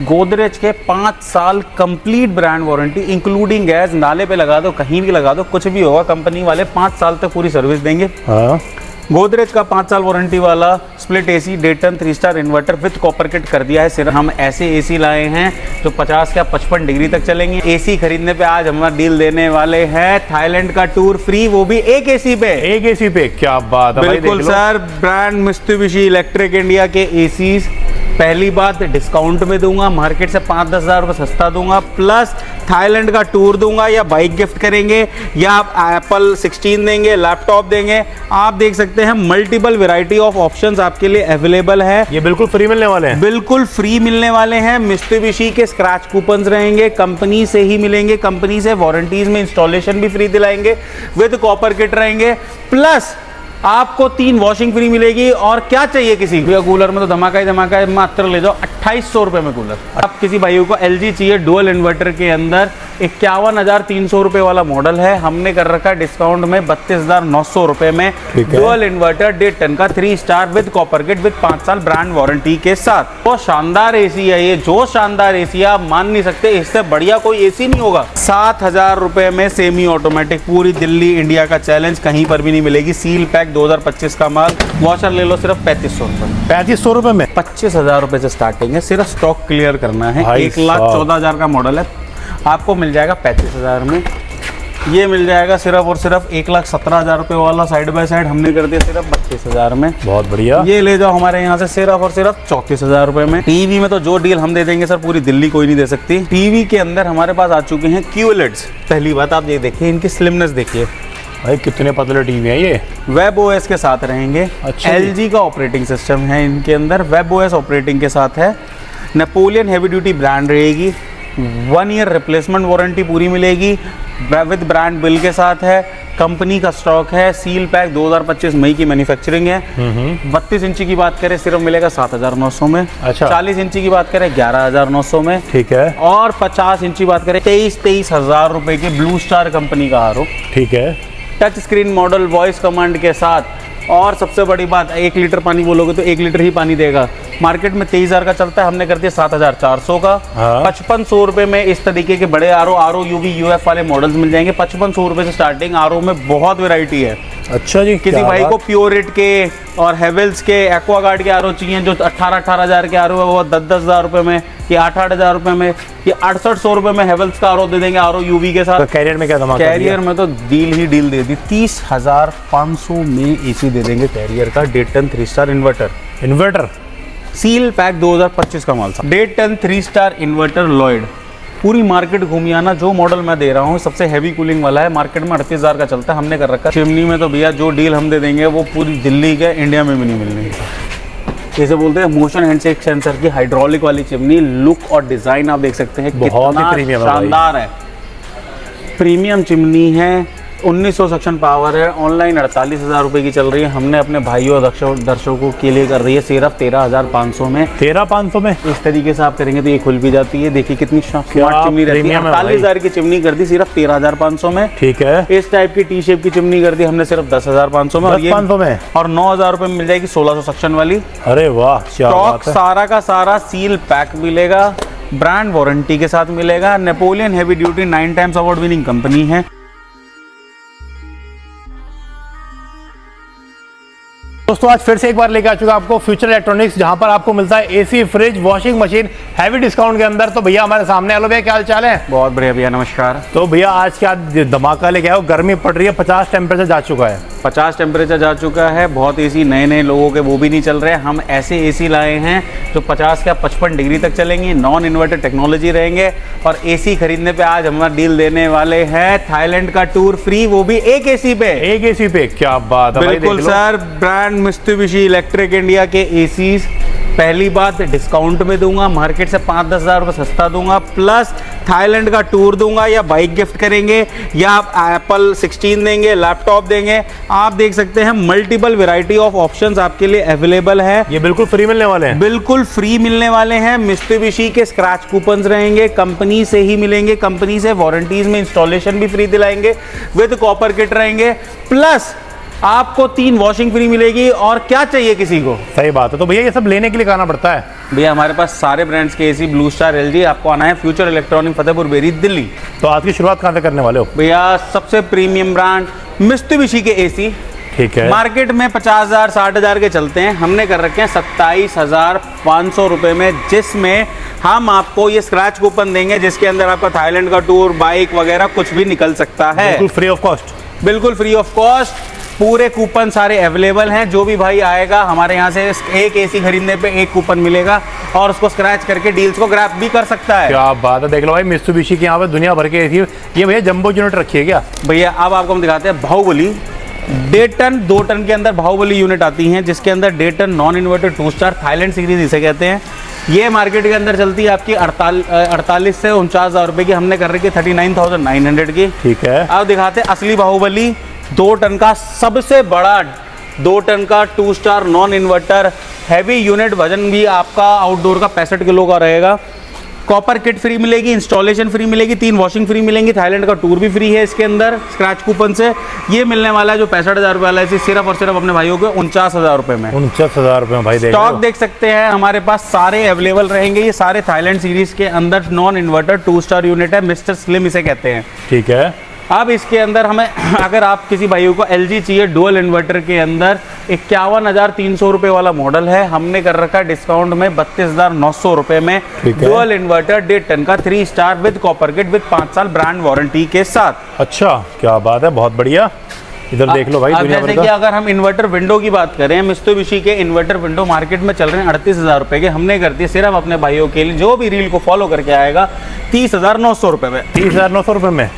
गोदरेज के 5 साल complete brand warranty including gas, नाले पे लगा दो, कहीं भी लगा दो, कुछ भी होगा, कंपनी वाले 5 साल तक पूरी सर्विस देंगे। हाँ। गोदरेज का 5 साल वारंटी वाला split AC डेटन 3 star inverter with copper kit कर दिया है। सिर्फ हम ऐसे एसी लाए हैं जो 50 या 55 डिग्री तक चलेंगे। एसी खरीदने पे आज हमारा डील देने वाले हैं थाईलैंड का टूर फ्री, वो भी एक एसी पे। एक एसी पे, क्या बात है। बिल्कुल sir, brand Mitsubishi electric India के एसीज पहली बात डिस्काउंट में दूंगा, मार्केट से 5-10 हज़ार रुपये सस्ता दूंगा, प्लस थाईलैंड का टूर दूंगा, या बाइक गिफ्ट करेंगे, या आप एप्पल 16 देंगे, लैपटॉप देंगे। आप देख सकते हैं मल्टीपल वैरायटी ऑफ ऑप्शंस आपके लिए अवेलेबल है। ये बिल्कुल फ्री मिलने वाले हैं। बिल्कुल फ्री मिलने वाले हैं। मित्सुबिशी के स्क्रैच कूपन्स रहेंगे, कंपनी से ही मिलेंगे, कंपनी से वारंटीज में इंस्टॉलेशन भी फ्री दिलाएंगे, विद कॉपर किट रहेंगे, प्लस आपको 3 वॉशिंग फ्री मिलेगी। और क्या चाहिए किसी को, कूलर में तो धमाका ही धमाका है, मात्र ले जाओ 2800 रुपये में कूलर। अब किसी भाइयों को LG चाहिए डुअल इन्वर्टर के अंदर, 51,300 रुपये वाला मॉडल है, हमने कर रखा है डिस्काउंट में 32,900 रुपये में। डुअल इन्वर्टर डेटन का 3 star with copper kit with 5 साल ब्रांड वारंटी के साथ। तो शानदार एसी है ये, जो शानदार एसी आप मान नहीं सकते, इससे बढ़िया कोई एसी नहीं होगा। 7,000 रुपये में सेमी ऑटोमेटिक, पूरी दिल्ली इंडिया का चैलेंज, कहीं पर भी नहीं मिलेगी। सील पैक 2025 का माल। वॉशर ले लो सिर्फ 3500 रुपये में। 3500 रुपये में 25,000 रुपये से स्टार्टिंग है। सिर्फ स्टॉक क्लियर करना है। 1,14,000 का मॉडल है, आपको मिल जाएगा 35,000 में। ये मिल जाएगा सिर्फ और सिर्फ 1,17,000 रुपये वाला साइड बाय साइड, हमने कर दिया सिर्फ 32,000 में। बहुत बढ़िया। ये ले जाओ हमारे यहाँ से सिर्फ और सिर्फ 34,000 रुपये में। टीवी में तो जो डील हम दे देंगे सर, पूरी दिल्ली कोई नहीं दे सकती। टीवी के अंदर हमारे पास आ चुके हैं QLEDs। पहली बात आप ये देखिए, इनकी स्लिमनेस देखिए भाई, कितने पतले टीवी है ये। वेब OS के साथ रहेंगे। अच्छा। LG का ऑपरेटिंग सिस्टम है इनके अंदर, वेब OS ऑपरेटिंग के साथ है। नेपोलियन हैवी ड्यूटी ब्रांड रहेगी, 1 ईयर रिप्लेसमेंट वारंटी पूरी मिलेगी, विद ब्रांड बिल के साथ है। कंपनी का स्टॉक है। सील पैक 2025 मई की मैन्युफैक्चरिंग है। 32 इंची की बात करें सिर्फ मिलेगा 7,900 में। अच्छा। 40 इंची की बात करें 11,900 में। ठीक है। और 50 इंची बात करें 23,000 रुपए के ब्लू स्टार कंपनी का आर ओ। ठीक है। Touch screen model voice command के साथ। और सबसे बड़ी बात, 1 लीटर पानी बोलोगे तो 1 लीटर ही पानी देगा। मार्केट में 23,000 का चलता है, हमने कर दिया 7,400 का। हाँ। 5500 रुपये में इस तरीके के बड़े आर ओ UV UF वाले मॉडल्स मिल जाएंगे। 5500 रुपये से स्टार्टिंग आर ओ में बहुत वैरायटी है। अच्छा जी। किसी भाई को प्योरिट के और हेवेल्स के एक्वागार्ड के आर ओ चाहिए, जो 18,000 के आर ओ है, वो 10,000 रुपये में, ये 8,000 रुपये में, ये 6,800 रुपये में हेवेल्स का आर ओ दे देंगे, आर ओ UV के साथ। तो कैरियर में क्या धमाका? कैरियर में तो डील ही डील दे दी, 30,500 में एसी दे देंगे कैरियर का, डेटन 3 स्टार इन्वर्टर। सील पैक 2025 का माल। डेटन 3 स्टार इन्वर्टर लॉयड। पूरी मार्केट घूमी आना, जो मॉडल मैं दे रहा हूँ सबसे हैवी कूलिंग वाला है, मार्केट में 38,000 का चलता है, हमने कर रखा है। चिमनी में तो भैया जो डील हम दे देंगे वो पूरी दिल्ली के इंडिया में भी नहीं मिलने। जैसे बोलते हैं मोशन हैंडशेक सेंसर की हाइड्रोलिक वाली चिमनी, लुक और डिजाइन आप देख सकते हैं बहुत ही कितना प्रीमियम शानदार है। प्रीमियम चिमनी है, 1900 सक्शन पावर है। ऑनलाइन 48,000 रुपये की चल रही है, हमने अपने भाइयों और दर्शकों के लिए कर रही है सिर्फ 13,500 में। 13,500 में इस तरीके से आप करेंगे तो ये खुल भी जाती है। देखिए कितनी स्मार्ट चिमनी रहती है। 48,000 की चिमनी कर दी सिर्फ 13,500 में। ठीक है। इस टाइप की टी शेप की चिमनी कर दी हमने सिर्फ 10,500 में। 10,500 में और 9,000 रुपये में मिल जाएगी 1600 सक्शन वाली। अरे वाह, स्टॉक सारा का सारा सील पैक मिलेगा, ब्रांड वारंटी के साथ मिलेगा। Napoleon heavy duty 9 times award winning company है। दोस्तों आज फिर से एक बार लेकर आ चुका आपको फ्यूचर इलेक्ट्रॉनिक्स, जहां पर आपको मिलता है AC, fridge, washing machine heavy discount के अंदर। तो भैया हमारे सामने, हेलो भैया, क्या हाल चाल है? बहुत बढ़िया भैया, नमस्कार। तो भैया आज क्या धमाका लेके आए हो? गर्मी पड़ रही है, 50 टेम्परेचर जा चुका है। 50 टेम्परेचर जा चुका है। बहुत एसी नए लोगों के वो भी नहीं चल रहे हैं। हम ऐसे एसी लाए हैं जो 50 या 55 डिग्री तक चलेंगे, नॉन इन्वर्टर टेक्नोलॉजी रहेंगे। और एसी खरीदने पे आज हमारा डील देने वाले हैं थाईलैंड का टूर फ्री, वो भी एक एसी पे। एक एसी पे, क्या बात है। बिल्कुल sir, brand Mitsubishi electric India के एसीज पहली बात डिस्काउंट में दूंगा, मार्केट से 5-10 हज़ार रुपये सस्ता दूंगा, प्लस थाईलैंड का टूर दूंगा, या बाइक गिफ्ट करेंगे, या आप एप्पल 16 देंगे, लैपटॉप देंगे। आप देख सकते हैं मल्टीपल वैरायटी ऑफ ऑप्शंस आपके लिए अवेलेबल है। ये बिल्कुल फ्री मिलने वाले हैं। बिल्कुल फ्री मिलने वाले हैं। मित्सुबिशी के स्क्रैच कूपन्स रहेंगे, कंपनी से ही मिलेंगे, कंपनी से वारंटीज में इंस्टॉलेशन भी फ्री दिलाएंगे, विद कॉपर किट रहेंगे, प्लस आपको 3 वॉशिंग फ्री मिलेगी, और क्या चाहिए किसी को। सही बात है। तो भैया ये सब लेने के लिए कहना पड़ता है? भैया हमारे पास सारे ब्रांड्स के एसी, ब्लू स्टार, एलजी, आपको आना है फ्यूचर इलेक्ट्रॉनिक, फतेहपुर बेरी, दिल्ली। तो आज की शुरुआत कहाँ से करने वाले हो? भैया सबसे प्रीमियम ब्रांड मित्सुबिशी के एसी, ठीक है। मार्केट में 50,000 60,000 के चलते हैं, हमने कर रखे हैं 27,500 रुपए में, जिसमें हम आपको ये स्क्रैच कूपन देंगे जिसके अंदर आपका थाईलैंड का टूर, बाइक वगैरह कुछ भी निकल सकता है। बिल्कुल फ्री ऑफ कॉस्ट। बिल्कुल फ्री ऑफ कॉस्ट। पूरे कूपन सारे अवेलेबल हैं। जो भी भाई आएगा हमारे यहाँ से एक एसी खरीदने पे एक कूपन मिलेगा, और उसको स्क्रैच करके डील्स को ग्रैब भी कर सकता है। क्या बात है। देख लो भाई, मित्सुबिशी के यहाँ पे दुनिया भर के एसी। ये भैया जंबो यूनिट रखी है क्या? भैया अब आपको हम दिखाते हैं बाहुबली 1.5 टन 2 टन के अंदर बाहुबली यूनिट आती हैं, जिसके अंदर 1.5 ton non inverter 2 star Thailand series इसे कहते हैं। ये मार्केट के अंदर चलती है आपकी 48 से 49,000 रुपए की, हमने कर रखी है 39,900 की। ठीक है। अब दिखाते हैं असली बाहुबली 2 टन का सबसे बड़ा 2 टन का 2 star non inverter heavy unit. वजन भी आपका आउटडोर का 65 किलो का रहेगा। कॉपर किट फ्री मिलेगी, इंस्टॉलेशन फ्री मिलेगी, 3 वॉशिंग फ्री मिलेंगी, थाईलैंड का टूर भी फ्री है इसके अंदर स्क्रैच कूपन से। ये मिलने वाला है जो 65,000 रुपये वाला है, सिर्फ और सिर्फ अपने भाइयों को 49,000 रुपये में। 49,000 रुपये में भाई। स्टॉक देख सकते हैं हमारे पास सारे अवेलेबल रहेंगे। ये सारे थाईलैंड सीरीज के अंदर नॉन इन्वर्टर 2 स्टार यूनिट है, मिस्टर स्लिम इसे कहते हैं। ठीक है। अब इसके अंदर हमें अगर आप किसी भाइयों को एलजी चाहिए डुअल इन्वर्टर के अंदर 51,300 रुपये वाला मॉडल है, हमने कर रखा है डिस्काउंट में 32,900 रुपये में। डुअल इन्वर्टर 1.5 टन का 3 star with copper kit with 5 साल ब्रांड वारंटी के साथ। अच्छा, क्या बात है, बहुत बढ़िया। इधर देख लो भाई, अब जैसे कि अगर हम इन्वर्टर विंडो की बात करें, मित्सुबिशी के इन्वर्टर विंडो मार्केट में चल रहे हैं 38,000 रुपये के, हमने कर दिए सिर्फ अपने भाइयों के लिए, जो भी रील को फॉलो करके आएगा 30,900 रुपये में। 30,900 रुपये में।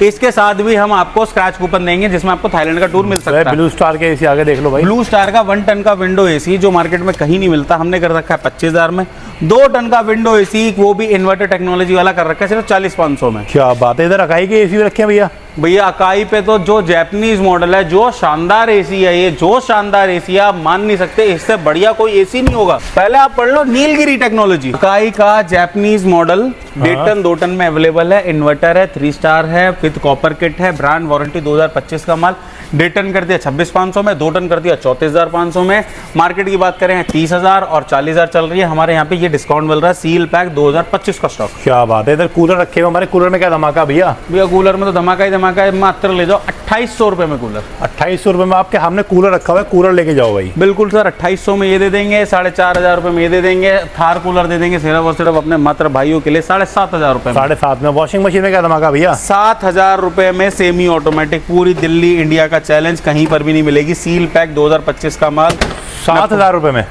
इसके साथ भी हम आपको स्क्रैच कूपन देंगे जिसमें आपको थाईलैंड का टूर मिल सकता है। ब्लू स्टार के एसी आगे देख लो भाई। ब्लू स्टार का 1 टन का विंडो एसी जो मार्केट में कहीं नहीं मिलता, हमने कर रखा है 25,000 में। 2 टन का विंडो एसी वो भी इन्वर्टर टेक्नोलॉजी वाला कर रखा है सिर्फ 40,500 में। क्या बात है। इधर अकाई के एसी भी रखे हैं भैया। भैया अकाई पे तो जो जैपनीज मॉडल है, जो शानदार एसी है, ये जो शानदार एसी है आप मान नहीं सकते, इससे बढ़िया कोई एसी नहीं होगा। पहले आप पढ़ लो नीलगिरी टेक्नोलॉजी। अकाई का जैपनीज मॉडल 1.5 टन 2 टन में अवेलेबल है, इन्वर्टर है, 3 स्टार है, विद कॉपर किट है, ब्रांड वारंटी 2025 का माल। 1.5 टन कर दिया 26,500 में, 2 टन कर दिया 34,500 में। मार्केट की बात करें 30,000 और 40,000 चल रही है, हमारे यहाँ पे ये डिस्काउंट मिल रहा है, सील पैक 2025 का स्टॉक। क्या बात है। इधर कूलर रखे हुए, हमारे कूलर में क्या धमाका भैया? भैया कूलर में तो धमाका ही धमाका है, मात्र ले जाओ 2800 रुपये में कूलर। 2800 रुपये में आपके हमने कूलर रखा हुआ है, कूलर लेके जाओ भाई। बिल्कुल सर, 2800 में ये दे देंगे, 4,500 रुपये में ये दे देंगे, थार कूलर दे देंगे सिर्फ और सिर्फ अपने मात्र भाइयों के लिए 7,500 रुपये में। 7,500 में। वॉशिंग मशीन में क्या धमाका भैया? 7,000 रुपये में सेमी ऑटोमेटिक, पूरी दिल्ली इंडिया का चैलेंज, कहीं पर भी नहीं मिलेगी, सील पैक 2025 का माल। 7,000 रुपये में।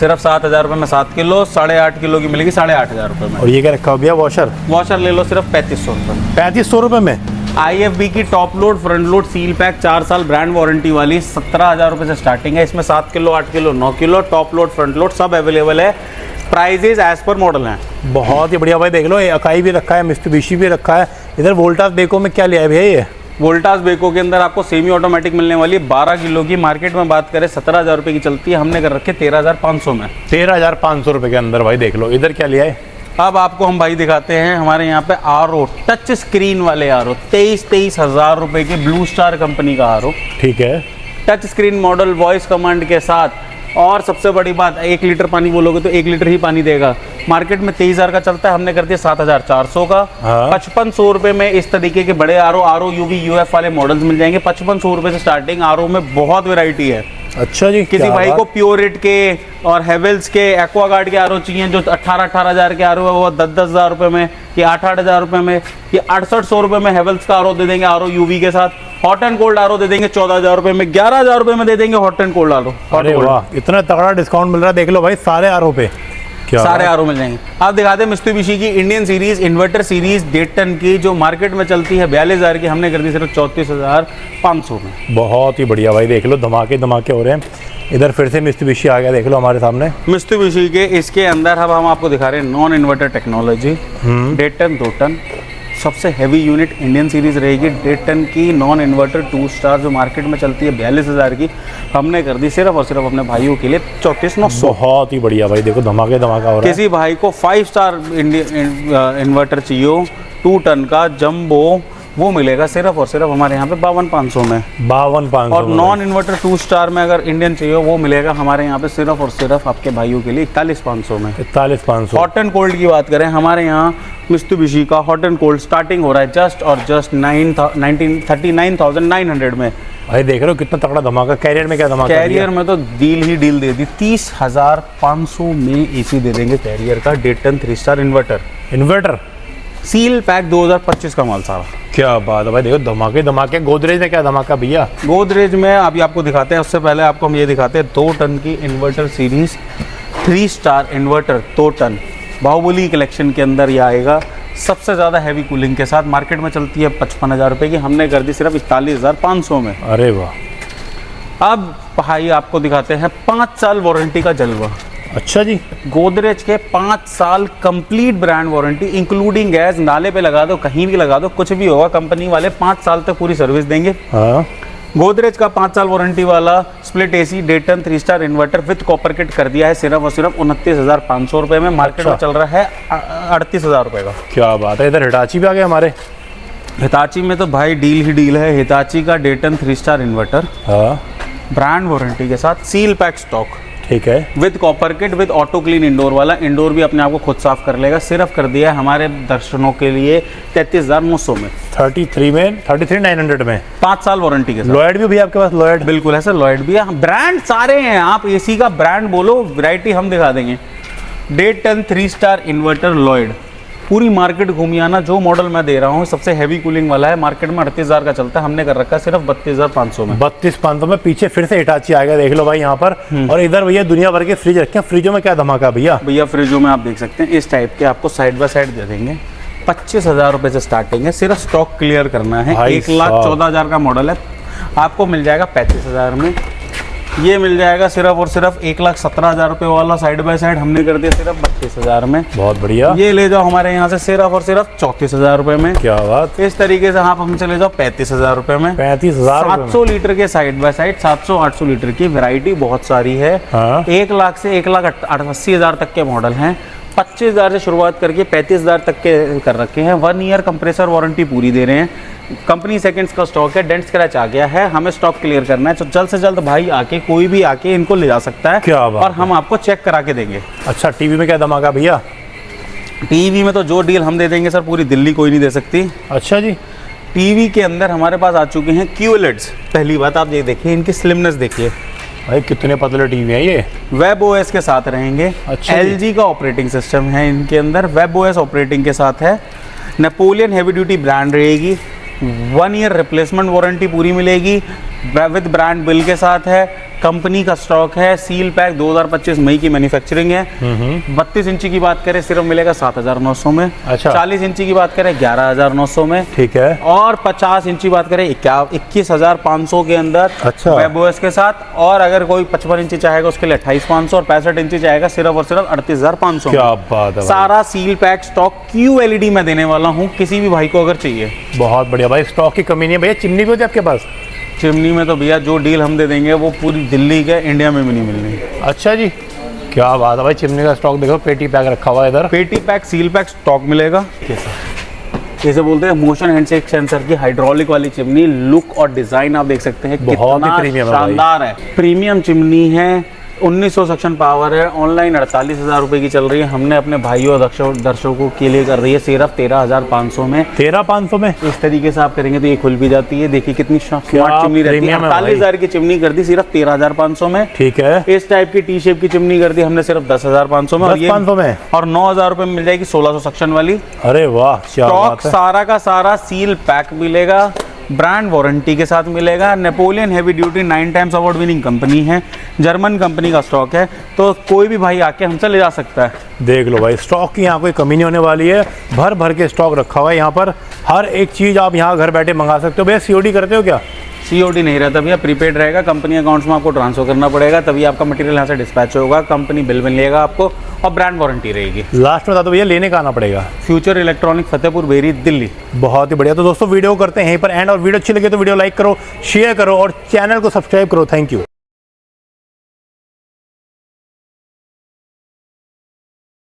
सिर्फ 7,000 रुपये में 7 किलो, 8.5 किलो की मिलेगी 8,500 रुपये में। और ये क्या रखा हुआ भैया? वॉशर। वॉशर ले लो सिर्फ 3500 रुपये में। 3500 रुपये में। IFB की top load front load seal pack 4 साल ब्रांड वारंटी वाली 17,000 रुपये से स्टार्टिंग है। इसमें 7 kilo, 8 kilo, 9 kilo, top load front load सब अवेलेबल है। प्राइजेज एज पर मॉडल हैं। बहुत ही बढ़िया भाई। देख लो, अकाई भी रखा है, मित्सुबिशी भी रखा है। इधर वोल्टास बेको में क्या लिया है भैया? ये वोल्टास बेको के अंदर आपको सेमी ऑटोमेटिक मिलने वाली है 12 किलो की, मार्केट में बात करें 17,000 रुपये की चलती है, हमने कर रखे 13,500 में। 13,500 रुपये के अंदर भाई। देख लो इधर क्या लिया है। अब आपको हम भाई दिखाते हैं हमारे यहाँ पे RO टच स्क्रीन वाले RO 23,000 रुपये के, ब्लू स्टार कंपनी का RO। ठीक है। Touch screen model, voice command के साथ। और सबसे बड़ी बात, 1 लीटर पानी बोलोगे तो 1 लीटर ही पानी देगा। मार्केट में 23,000 का चलता है, हमने कर दिया 7,400 का। हाँ। 5500 रुपये में इस तरीके के बड़े RO UV UF वाले मॉडल्स मिल जाएंगे। 5500 रुपये से स्टार्टिंग RO में बहुत वेराइटी है। अच्छा जी। किसी भाई को प्योरिट के और हेवेल्स के, एक्वागार्ड के RO चाहिए जो 18,000 के RO है, वो 10,000 रुपये में, ये 8,000 रुपये में, ये 6800 रुपये में हेवेल्स का RO दे देंगे RO UV के साथ। हॉट एंड कोल्ड RO दे देंगे 14,000 रुपये में, 11,000 रुपये में दे देंगे हॉट एंड कोल्ड RO। अरे वाह, इतना तगड़ा डिस्काउंट मिल रहा है। देख लो भाई सारे RO पे, क्या सारे RO मिल जाएंगे। आप दिखाते हैं मित्सुबिशी की Indian series inverter series 1.5 ton की, जो मार्केट में चलती है 42,000 की, हमने कर दी सिर्फ 34,500 में। बहुत ही बढ़िया भाई। देख लो धमाके धमाके हो रहे हैं। इधर फिर से मित्सुबिशी आ गया, देख लो हमारे सामने। मित्सुबिशी के इसके अंदर अब हम आपको दिखा रहे हैं non inverter technology 1.5 ton 2 ton, सबसे हैवी यूनिट इंडियन सीरीज रहेगी। 1.5 टन की नॉन इन्वर्टर 2 स्टार जो मार्केट में चलती है 42,000 की, हमने कर दी सिर्फ और सिर्फ अपने भाइयों के लिए 34,900। बहुत ही बढ़िया भाई। देखो धमाके धमाका हो रहा है। किसी भाई को 5 स्टार इन्वर्टर चाहिए 2 टन का जंबो वो मिलेगा सिर्फ और सिर्फ हमारे यहाँ पे 52,500 में। 52,500 और नॉन इन्वर्टर 2 स्टार में अगर इंडियन चाहिए वो मिलेगा हमारे यहाँ पे सिर्फ और सिर्फ आपके भाइयों के लिए 41,500 में। 41,500। हॉट एंड कोल्ड की बात करें, हमारे यहाँ मित्सुबिशी का हॉट एंड कोल्ड स्टार्टिंग हो रहा है जस्ट और जस्ट 39,900 में। भाई देख रहे हो कितना तगड़ा धमाका। कैरियर में क्या धमाका? कैरियर में तो डील ही डील दे दी, 30,500 में एसी दे देंगे कैरियर का, डेटन 3 star inverter. Inverter seal pack 2025 का माल सारा। क्या बात है भाई, देखो धमाके धमाके। गोदरेज में क्या धमाका भैया? गोदरेज में अभी आपको दिखाते हैं, उससे पहले आपको हम ये दिखाते हैं 2 टन की inverter series 3 star inverter 2 ton Baahubali collection के अंदर ये आएगा। सबसे ज़्यादा हैवी कूलिंग के साथ, मार्केट में चलती है 55,000 रुपये की, हमने कर दी सिर्फ 41,500 में। अरे वाह। अब भाई आपको दिखाते हैं 5 साल वारंटी का जलवा। अच्छा जी। गोदरेज के 5 साल complete brand warranty including gas, नाले पे लगा दो, कहीं भी लगा दो, कुछ भी होगा, कंपनी वाले 5 साल तक पूरी सर्विस देंगे। हाँ। गोदरेज का 5 साल वारंटी वाला split AC डेटन 3 star inverter with copper kit कर दिया है सिर्फ और सिर्फ 29,500 रुपये में। मार्केट में चल रहा है 38,000 रुपये का। क्या बात है। इधर हिटाची भी आ गए हमारे। हिताची में तो भाई डील ही डील है। हिताची का डेटन 3 स्टार इन्वर्टर हाँ। ब्रांड वारंटी के साथ सील पैक स्टॉक ठीक है। With copper kit with auto clean indoor वाला, इंडोर भी अपने आप को खुद साफ कर लेगा। सिर्फ कर दिया है हमारे दर्शनों के लिए 33,900 में। 33,900 में 5 साल वारंटी के साथ। लॉयड भी भैया आपके पास? लॉयड बिल्कुल है सर, लॉयड भी है। ब्रांड सारे हैं, आप एसी का ब्रांड बोलो, वैरायटी हम दिखा देंगे। डेटन 3 स्टार इन्वर्टर लॉयड, पूरी मार्केट घूमी आना। जो मॉडल मैं दे रहा हूँ सबसे हैवी कूलिंग वाला है, मार्केट में 38,000 का चलता है, हमने कर रखा है सिर्फ 32,500 में। 32,500 में। पीछे फिर से हिटाची आएगा, देख लो भाई यहाँ पर। और इधर भैया दुनिया भर के फ्रिज रखे हैं। फ्रिजों में क्या धमाका भैया? भैया फ्रिजों में आप देख सकते हैं इस टाइप के आपको साइड बाय साइड दे देंगे। 25,000 रुपये से स्टार्टिंग है, सिर्फ स्टॉक क्लियर करना है। 1,14,000 का मॉडल है, आपको मिल जाएगा 35,000 में। ये मिल जाएगा सिर्फ और सिर्फ 1,17,000 रुपये वाला साइड बाय साइड, हमने कर दिया सिर्फ 32,000 में। बहुत बढ़िया। ये ले जाओ हमारे यहाँ से सिर्फ और सिर्फ 34,000 रुपये में। क्या बात। इस तरीके से आप हमसे ले जाओ 35,000 रुपये में। 35,000 700 लीटर के साइड बाय साइड, 700-800 लीटर की वैरायटी बहुत सारी है। हाँ। 1 लाख से 1,80,000 तक के मॉडल हैं। 25,000 से शुरुआत करके 35,000 तक के कर रखे हैं। 1 ईयर कंप्रेसर वारंटी पूरी दे रहे हैं। कंपनी सेकंड्स का स्टॉक है, डेंट स्क्रैच आ गया है, हमें स्टॉक क्लियर करना है तो जल्द से जल्द भाई आके कोई भी आके इनको ले जा सकता है। क्या बात और हम आपको चेक करा के देंगे। अच्छा, टीवी में क्या धमाका भैया? टीवी में तो जो डील हम दे देंगे सर पूरी दिल्ली कोई नहीं दे सकती। अच्छा जी। टीवी के अंदर हमारे पास आ चुके हैं QLEDs। पहली बात आप ये देखिए, इनकी स्लिमनेस देखिए भाई, कितने पतले टीवी है ये। वेब OS के साथ रहेंगे। अच्छा। LG का ऑपरेटिंग सिस्टम है इनके अंदर, वेब OS ऑपरेटिंग के साथ है। नेपोलियन हैवी ड्यूटी ब्रांड रहेगी। 1 ईयर रिप्लेसमेंट वारंटी पूरी मिलेगी, विद ब्रांड बिल के साथ है। कंपनी का स्टॉक है। सील पैक 2025 मई की मैन्युफैक्चरिंग है। 32 इंची की बात करें सिर्फ मिलेगा 7,900 में। अच्छा। 40 इंची की बात करें 11,900 में। ठीक है। और 50 इंची बात करें 21,500 के अंदर। अच्छा। वेब OS के साथ। और अगर कोई 55 इंची चाहेगा उसके लिए 28,500 और 65 इंची चाहेगा सिर्फ और सिर्फ 38,500। क्या बात है। सारा सील पैक स्टॉक QLED में देने वाला हूँ, किसी भी भाई को अगर चाहिए। बहुत बढ़िया भाई, स्टॉक की कमी नहीं है भैया। चिमनी भी होती है आपके पास? चिमनी में तो भैया जो डील हम दे देंगे वो पूरी दिल्ली के इंडिया में भी नहीं मिलनी। अच्छा जी। क्या बात है भाई, चिमनी का स्टॉक देखो, पेटी पैक रखा हुआ है इधर। पेटी पैक सील पैक स्टॉक मिलेगा। जैसे बोलते हैं मोशन हैंडशेक सेंसर की हाइड्रोलिक वाली चिमनी, लुक और डिजाइन आप देख सकते हैं बहुत ही कितना प्रीमियम है भाई। शानदार है। प्रीमियम चिमनी है, 1900 सक्शन पावर है। ऑनलाइन 48,000 रुपये की चल रही है, हमने अपने भाइयों और दर्शकों के लिए कर रही है सिर्फ 13,500 में। 13,500 में इस तरीके से आप करेंगे तो ये खुल भी जाती है। देखिए कितनी स्मार्ट चिमनी रहती है। प्रीमियम है 48,000 की चिमनी कर दी सिर्फ 13,500 में। ठीक है। इस टाइप की टी शेप की चिमनी कर दी हमने सिर्फ 10,500 में। और ये 10,500 में। और 9,000 रुपये में मिल जाएगी 1600 सक्शन वाली। अरे वाह, क्या स्टॉक बात है। सारा का सारा सील पैक मिलेगा, ब्रांड वारंटी के साथ मिलेगा। Napoleon heavy duty 9 times award winning company है, जर्मन कंपनी का स्टॉक है, तो कोई भी भाई आके हमसे ले जा सकता है। देख लो भाई, स्टॉक की यहाँ कोई कमी नहीं होने वाली है। भर भर के स्टॉक रखा हुआ है यहाँ पर। हर एक चीज़ आप यहाँ घर बैठे मंगा सकते हो। भैया COD करते हो क्या? COD नहीं रहता भैया, प्रीपेड रहेगा। कंपनी अकाउंट्स में आपको ट्रांसफर करना पड़ेगा, तभी आपका मटेरियल यहाँ से डिस्पैच होगा। कंपनी बिल मिलेगा आपको और ब्रांड वारंटी रहेगी। लास्ट में बता दो भैया, लेने का आना पड़ेगा। Future electronic Fatehpur Beri Delhi. बहुत ही बढ़िया। तो दोस्तों वीडियो करते हैं यहीं पर एंड, और वीडियो अच्छी लगे तो वीडियो लाइक करो, शेयर करो और चैनल को सब्सक्राइब करो। Thank you.